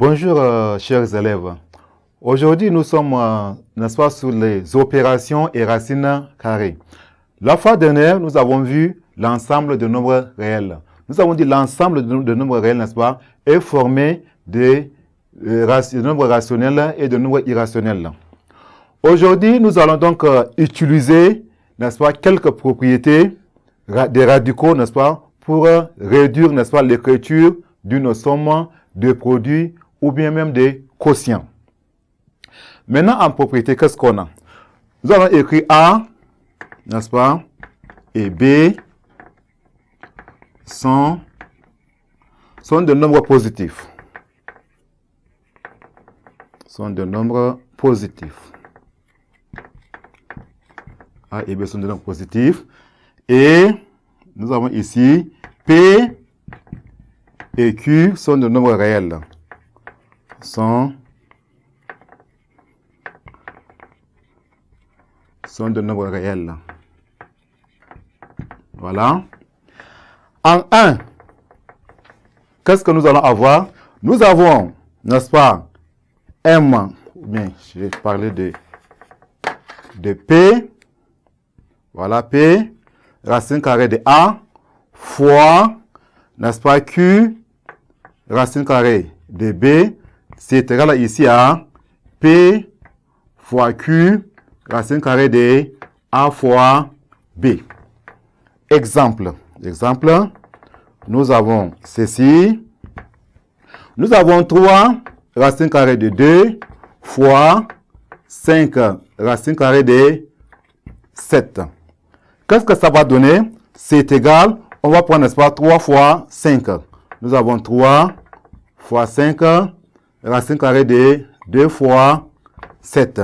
Bonjour, chers élèves. Aujourd'hui, nous sommes, n'est-ce pas, sur les opérations et racines carrées. La fois dernière, nous avons vu l'ensemble de nombres réels. Nous avons dit l'ensemble de nombres réels, n'est-ce pas, est formé de nombres rationnels et de nombres irrationnels. Aujourd'hui, nous allons donc utiliser, n'est-ce pas, quelques propriétés des radicaux, n'est-ce pas, pour réduire, n'est-ce pas, l'écriture d'une somme de produits ou bien même des quotients. Maintenant, en propriété, qu'est-ce qu'on a? Nous allons écrire A, n'est-ce pas, et B sont de nombres positifs. Sont de nombres positifs. A et B sont de nombres positifs. Et nous avons ici P et Q sont de nombres réels. Sont de nombres réels. Voilà. En 1, qu'est-ce que nous allons avoir? Nous avons, n'est-ce pas, M, ou bien je vais parler de P, voilà P, racine carrée de A, fois, n'est-ce pas, Q, racine carrée de B, c'est égal ici à P fois Q, racine carrée de A fois B. Exemple, nous avons ceci. Nous avons 3 racine carrée de 2 fois 5 racine carrée de 7. Qu'est-ce que ça va donner? C'est égal, on va prendre, n'est-ce pas, 3 fois 5. Nous avons 3 fois 5 racine carrée de 2 fois 7.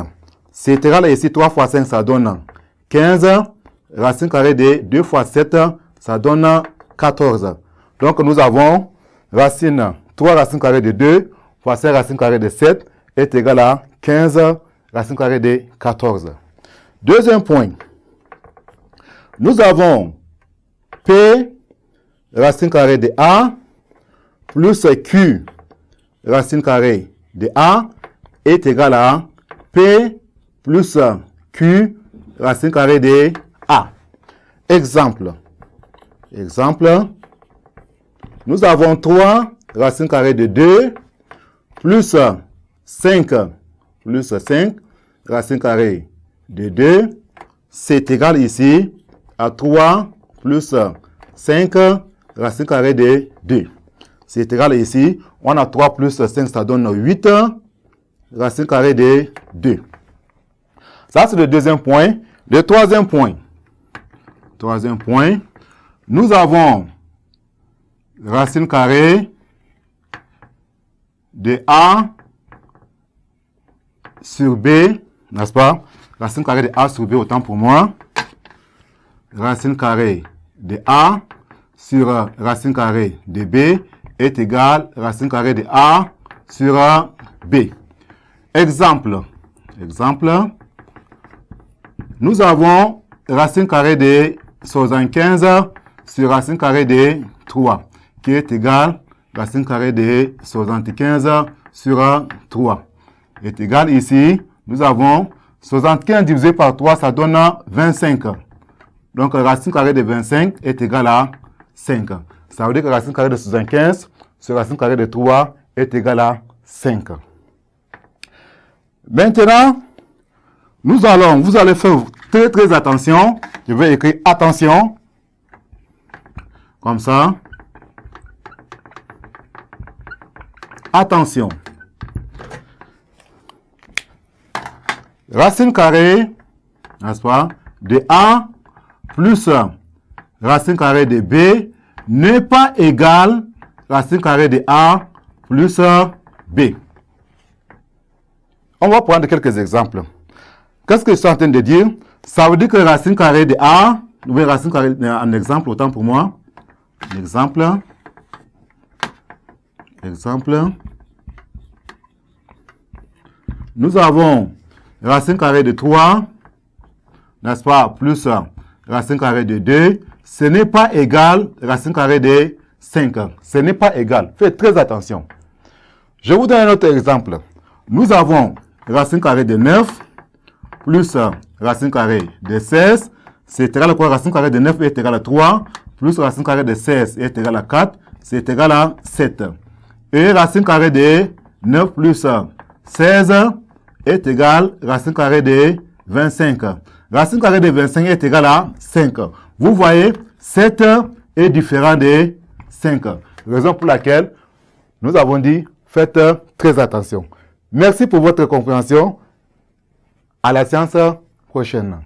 C'est égal ici, 3 fois 5, ça donne 15. Racine carrée de 2 fois 7, ça donne 14. Donc, nous avons 3 racines carrées de 2 fois 5 racine carrée de 7 est égal à 15 racine carrée de 14. Deuxième point. Nous avons P racine carrée de A plus Q racine carrée de A est égal à P plus Q racine carrée de A. Exemple. Nous avons 3 racine carrée de 2 plus 5 racine carrée de 2. C'est égal ici à 3 plus 5 racine carrée de 2. C'est égal ici. On a 3 plus 5, ça donne 8 racine carrée de 2. Ça, c'est le deuxième point. Le troisième point, nous avons racine carrée de A sur B, n'est-ce pas? Racine carrée de A sur B, autant pour moi. Racine carrée de A sur racine carrée de B est égal à racine carrée de A sur B. Exemple. Nous avons racine carrée de 75 sur racine carrée de 3, qui est égal à racine carrée de 75 sur 3. Est égal ici, nous avons 75 divisé par 3, ça donne 25. Donc, racine carrée de 25 est égal à 5. Ça veut dire que racine carrée de 75 sur racine carrée de 3 est égal à 5. Maintenant, vous allez faire très attention. Je vais écrire attention. Comme ça. Attention. Racine carrée, n'est-ce pas, de A plus racine carrée de B n'est pas égal racine carrée de A plus B. On va prendre quelques exemples. Qu'est-ce que je suis en train de dire? Ça veut dire que racine carrée de A, ou bien racine carrée, un exemple, autant pour moi. Exemple. Nous avons racine carrée de 3, n'est-ce pas, plus racine carrée de 2. Ce n'est pas égal racine carrée de 5. Ce n'est pas égal. Faites très attention. Je vous donne un autre exemple. Nous avons racine carrée de 9 plus racine carrée de 16. C'est égal à quoi? Racine carrée de 9 est égal à 3 plus racine carrée de 16 est égal à 4. C'est égal à 7. Et racine carrée de 9 plus 16 est égal à racine carrée de 25. Racine carrée de 25 est égal à 5. Vous voyez, 7 est différent de 5. Raison pour laquelle nous avons dit, faites très attention. Merci pour votre compréhension. À la séance prochaine.